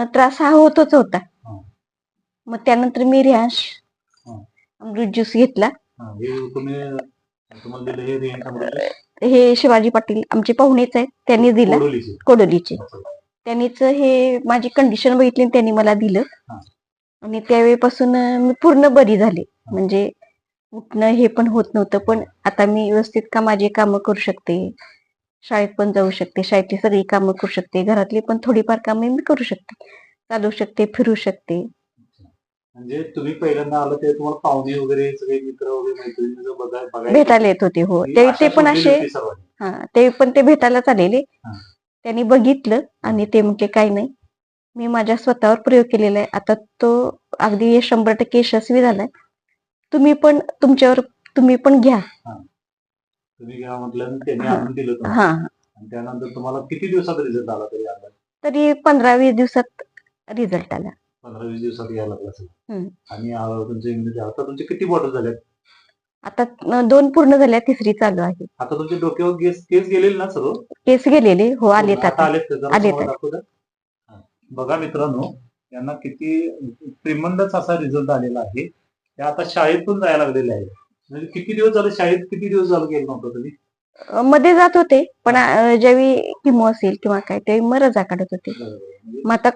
त्रास हा होतच होता. हा. मग त्यानंतर मी रियांश हा. अमृत ज्यूस घेतला. तुम्हाला दिलं हे रियांश अमृत ज्यूस? हे शिवाजी पाटील आमचे पाहुणेच आहेत, त्यांनी दिला. कोडोलीचे. त्यांनीच हे माझी कंडिशन बघितली आणि त्यांनी मला दिलं. आणि त्यावेळेपासून मी पूर्ण बरी झाले. म्हणजे उठणं हे पण होत नव्हतं, पण आता मी व्यवस्थित माझी कामं करू शकते, शाळेत पण जाऊ शकते, शाळेतली सगळी कामं करू शकते, घरातली पण थोडीफार कामं मी करू शकते, चालू शकते, फिरू शकते. म्हणजे तुम्ही पहिल्यांदा आलं ते तुम्हाला पाहुणे वगैरे सगळे मित्र वगैरे मैत्रिणी भेटायला येत होते. हो, ते पण असे ते पण ते भेटायलाच आलेले. त्यांनी बघितलं आणि ते म्हटले काही नाही, मी माझ्या स्वतःवर प्रयोग केलेला आहे, आता तो अगदी 100% यशस्वी झालाय, तुम्ही पण तुम्ही पण घ्या. तुम्ही घ्या म्हटलं, त्यांनी आणून दिलं तुम्हाला. आणि त्यानंतर तुम्हाला किती दिवसात रिझल्ट आला तरी 15-20 दिवसात रिझल्ट आला. 15-20 दिवसात यायला लागला असेल. आणि आता तुमचे किती बॉटल झाल्यात? आता 2 पूर्ण झाल्या, 3री चालू आहे. आता तुमच्या डोक्यावर केस गेलेले ना सर्व? केस गेलेले हो, आलेत आता आलेत. बघा मित्रांनो, यांना किती ट्रिमंडस असा रिझल्ट आलेला आहे. ते आता शाळेतून जायला लागलेले आहे. म्हणजे किती दिवस झाले शाळेत, किती दिवस झालं गेलं नव्हतं तुम्ही? मध्ये जात होते, पण ज्यावेळी किमो असेल किंवा काय त्यावेळी रजा काढत होते. मग आता